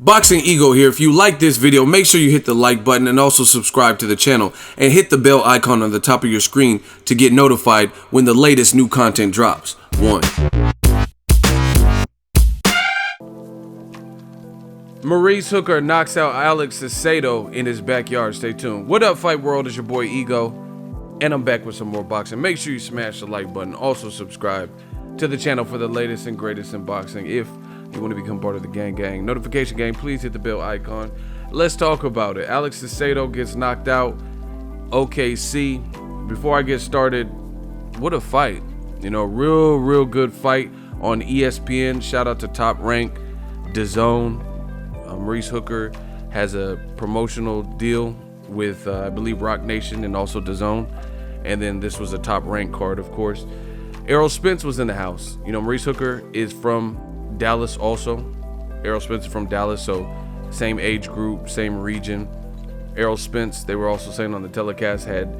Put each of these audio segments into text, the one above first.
Boxingego here. If you like this video, make sure you hit the like button and also subscribe to the channel and hit the bell icon on the top of your screen to get notified when the latest new content drops. Maurice Hooker knocks out Alex Saucedo in his backyard. Stay tuned. What up, Fight World? It's your boy Ego, and I'm back with some more boxing. Make sure you smash the like button. Also subscribe to the channel for the latest and greatest in boxing. If you want to become part of the gang notification gang, please hit the bell icon. Let's talk about it. Alex Saucedo gets knocked out. OKC. Before I get started, what a fight. You know, real good fight on ESPN. Shout out to Top Rank, DAZN. Maurice Hooker has a promotional deal with I believe Rock Nation and also DAZN. And then this was a Top Rank card, of course. Errol Spence was in the house. You know, Maurice Hooker is from Dallas also. Errol Spence is from Dallas, so same age group, same region. Errol Spence, they were also saying on the telecast, had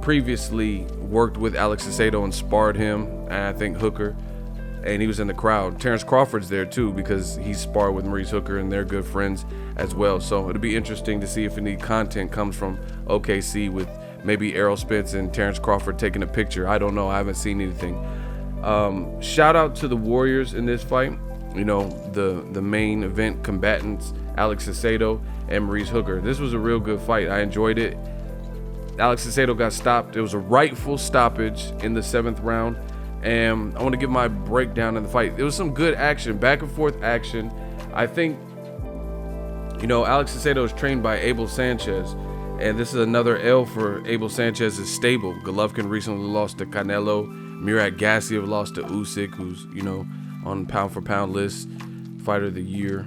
previously worked with Alex Saucedo and sparred him, and I think Hooker, and he was in the crowd. Terrence Crawford's there too because he sparred with Maurice Hooker and they're good friends as well. So it'll be interesting to see if any content comes from OKC with maybe Errol Spence and Terrence Crawford taking a picture. I don't know. I haven't seen anything. Shout out to the Warriors in this fight. You know, the main event combatants, Alex Saucedo and Maurice Hooker. This was a real good fight. I enjoyed it. Alex Saucedo got stopped. It was a rightful stoppage in the 7th round. And I want to give my breakdown in the fight. There was some good action, back and forth action. I think, you know, Alex Saucedo is trained by Abel SANCHEZ. And this is another L for Abel SANCHEZ's stable. Golovkin recently lost to Canelo. Murat Gassiev lost to Usyk, who's, you know, on pound for pound list, fighter of the year.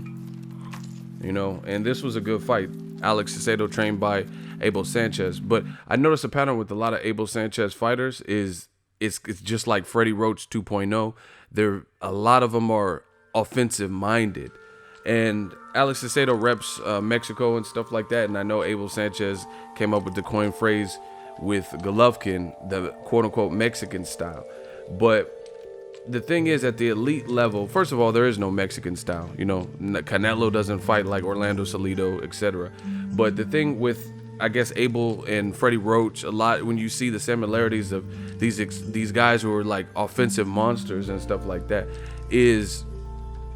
You know, and this was a good fight. Alex Saucedo trained by Abel SANCHEZ. But I noticed a pattern with a lot of Abel SANCHEZ fighters is it's just like Freddie Roach 2.0. A lot of them are offensive minded. And Alex Saucedo reps Mexico and stuff like that. And I know Abel SANCHEZ came up with the coin phrase with Golovkin, the quote-unquote Mexican style. But the thing is, at the elite level, first of all, there is no Mexican style. You know, Canelo doesn't fight like Orlando Salido, etc. But the thing with, I guess, Abel and Freddie Roach, a lot when you see the similarities of these guys who are like offensive monsters and stuff like that, is,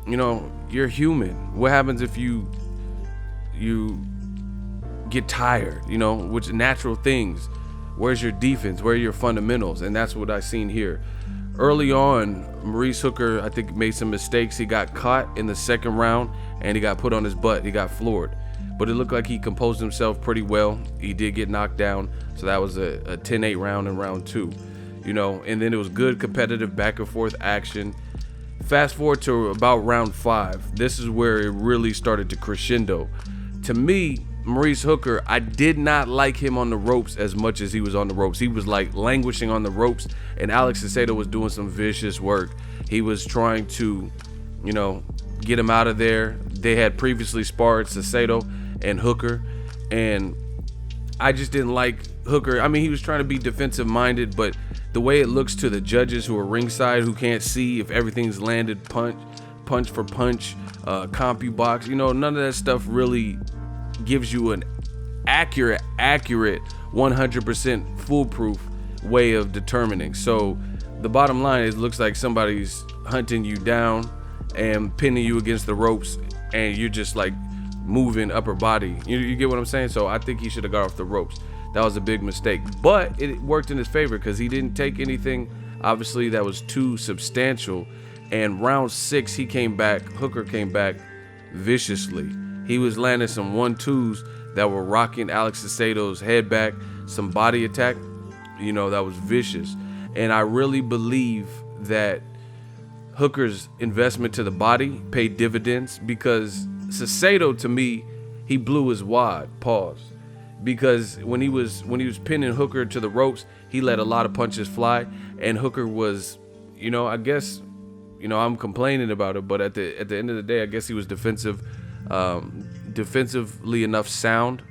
you know, you're human. What happens if you get tired? You know, which natural things. Where's your defense? Where are your fundamentals? And that's what I seen here. Early on, Maurice Hooker, I think, made some mistakes. He got caught in the 2nd round and he got put on his butt. He got floored. But it looked like he composed himself pretty well. He did get knocked down. So that was a 10-8 round in round 2. You know, and then it was good competitive back and forth action. Fast forward to about round 5. This is where it really started to crescendo. To me, Maurice Hooker, I did not like him on the ropes as much as he was on the ropes. He was like languishing on the ropes, and Alex Saucedo was doing some vicious work. He was trying to, you know, get him out of there. They had previously sparred Saucedo and Hooker, and I just didn't like Hooker. I mean, he was trying to be defensive minded, but the way it looks to the judges who are ringside, who can't see if everything's landed punch for punch, CompuBox, you know, none of that stuff really gives you an accurate 100% foolproof way of determining. So the bottom line is, it looks like somebody's hunting you down and pinning you against the ropes, and you're just like moving upper body. You get what I'm saying? So I think he should have got off the ropes. That was a big mistake, but it worked in his favor because he didn't take anything obviously that was too substantial. And round 6, he came back. Hooker came back viciously. He was landing some 1-2s that were rocking Alex Saucedo's head back, some body attack, you know, that was vicious. And I really believe that Hooker's investment to the body paid dividends, because Saucedo, to me, he blew his wad, pause. Because when he was pinning Hooker to the ropes, he let a lot of punches fly, and Hooker was, you know, I guess, you know, I'm complaining about it, but at the end of the day, I guess he was defensively enough sound,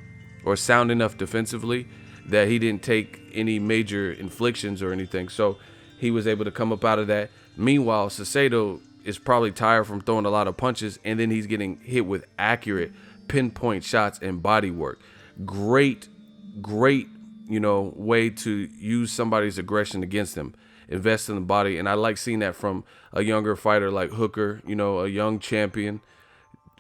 or sound enough defensively, that he didn't take any major inflictions or anything. So he was able to come up out of that. Meanwhile, Saucedo, is probably tired from throwing a lot of punches, and then he's getting hit with accurate pinpoint shots and body work. Great, way to use somebody's aggression against them. Invest in the body, and I like seeing that from a younger fighter like Hooker, a young champion.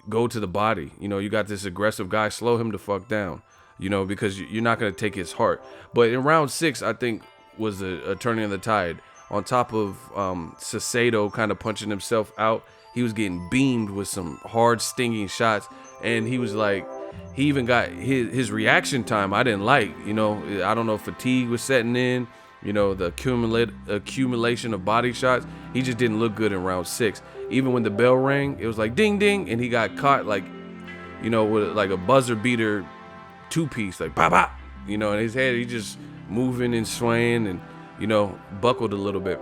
Go to the body. You got this aggressive guy, slow him the fuck down, because you're not going to take his heart. But in round 6, I think was a turning of the tide. On top of Saucedo kind of punching himself out, he was getting beamed with some hard stinging shots, and he was like, he even got his reaction time I didn't like. I don't know if fatigue was setting in, the accumulation of body shots. He just didn't look good in round 6. Even when the bell rang, it was like ding ding, and he got caught like, with like a buzzer beater 2-piece, like pop pop, in his head. He just moving and swaying and, buckled a little bit.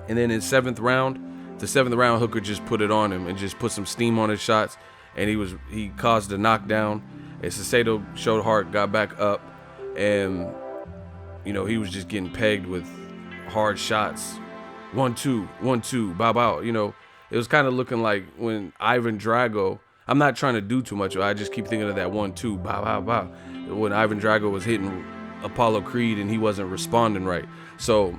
And then in the 7th round, Hooker just put it on him and just put some steam on his shots, and he caused a knockdown. And Saucedo showed heart, got back up, and he was just getting pegged with hard shots. 1-2, 1-2, bow bow. It was kind of looking like when Ivan Drago. I'm not trying to do too much. I just keep thinking of that 1-2, bow bow bow. When Ivan Drago was hitting Apollo Creed and he wasn't responding right. So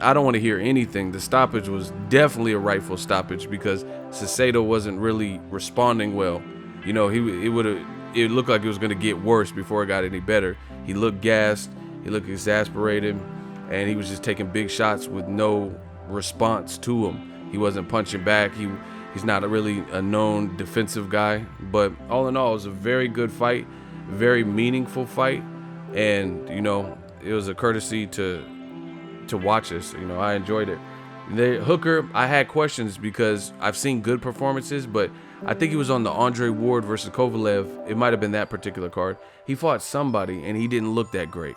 I don't want to hear anything. The stoppage was definitely a rightful stoppage because Saucedo wasn't really responding well. It looked like it was going to get worse before it got any better. He looked gassed. He looked exasperated, and he was just taking big shots with no response to him. He wasn't punching back. He's not really a known defensive guy. But all in all, it was a very good fight, very meaningful fight, and it was a courtesy to watch this. I enjoyed it. Hooker, I had questions because I've seen good performances, but I think he was on the Andre Ward versus Kovalev. It might have been that particular card. He fought somebody, and he didn't look that great.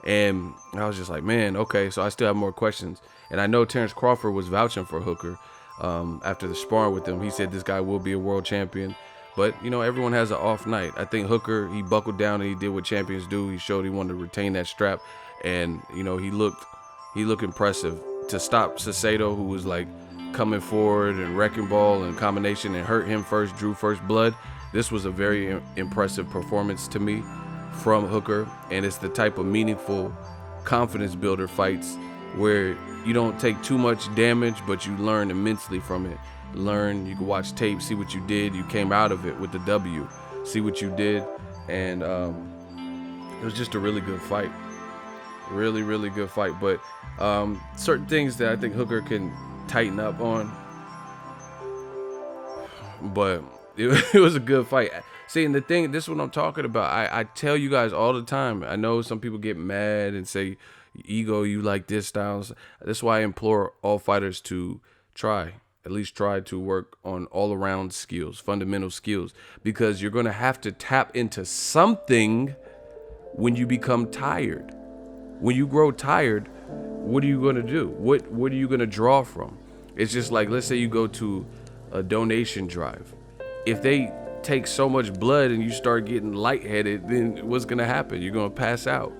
And I was just like, man, okay, so I still have more questions. And I know Terrence Crawford was vouching for Hooker after the sparring with him. He said this guy will be a world champion. But, everyone has an off night. I think Hooker, he buckled down and he did what champions do. He showed he wanted to retain that strap. And, he looked impressive. To stop Saucedo, who was like coming forward and wrecking ball and combination and hurt him first, drew first blood. This was a very impressive performance to me from Hooker, and it's the type of meaningful confidence builder fights where you don't take too much damage, but you learn immensely from it. You can watch tape, see what you did. You came out of it with the W, see what you did, and it was just a really good fight. Really, really good fight. But certain things that I think Hooker can tighten up on. But it was a good fight. See, and this is what I'm talking about. I tell you guys all the time. I know some people get mad and say, ego, you like this style. That's why I implore all fighters to at least try to work on all around skills, fundamental skills, because you're going to have to tap into something when you become tired. When you grow tired, what are you going to do? What are you going to draw from? It's just like, let's say you go to a donation drive. If they take so much blood and you start getting lightheaded, then what's going to happen? You're going to pass out,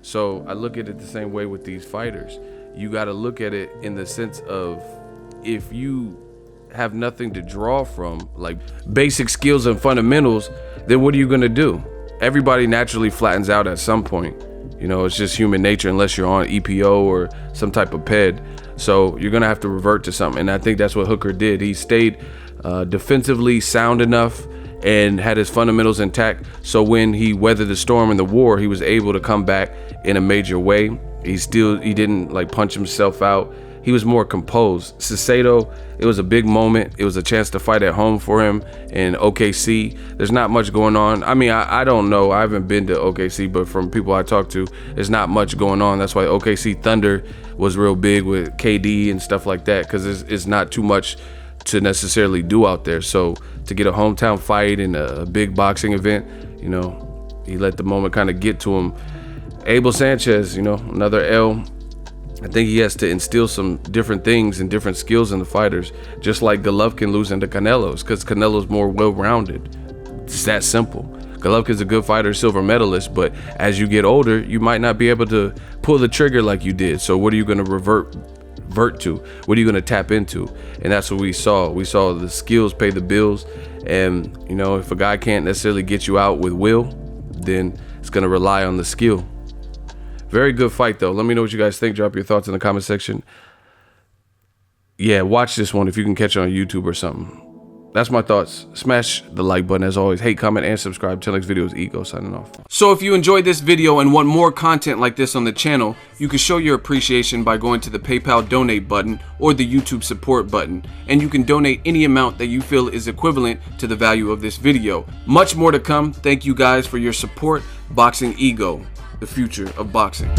So I look at it the same way with these fighters. You got to look at it in the sense of, if you have nothing to draw from, like basic skills and fundamentals, then what are you going to do? Everybody naturally flattens out at some point. It's just human nature unless you're on EPO or some type of PED. So you're going to have to revert to something. And I think that's what Hooker did. He stayed defensively sound enough and had his fundamentals intact. So when he weathered the storm in the war, he was able to come back in a major way. He didn't like punch himself out. He was more composed. Saucedo, it was a big moment. It was a chance to fight at home for him in OKC. There's not much going on. I mean, I don't know. I haven't been to OKC, but from people I talked to, there's not much going on. That's why OKC Thunder was real big with KD and stuff like that, because it's not too much to necessarily do out there. So to get a hometown fight in a big boxing event, he let the moment kind of get to him. Abel Sanchez, another L. I think he has to instill some different things and different skills in the fighters, just like Golovkin losing to Canelo's, because Canelo's more well-rounded. It's that simple. Golovkin's a good fighter, silver medalist, but as you get older, you might not be able to pull the trigger like you did. So what are you going to revert convert to? What are you going to tap into? And that's what we saw. We saw the skills pay the bills. And, you know, if a guy can't necessarily get you out with will, then it's going to rely on the skill. Very good fight, though. Let me know what you guys think. Drop your thoughts in the comment section. Yeah, watch this one if you can catch it on YouTube or something. That's my thoughts. Smash the like button as always. Hate, comment, and subscribe. Till next video is Ego signing off. So if you enjoyed this video and want more content like this on the channel, you can show your appreciation by going to the PayPal donate button or the YouTube support button. And you can donate any amount that you feel is equivalent to the value of this video. Much more to come. Thank you guys for your support. Boxingego, the future of boxing.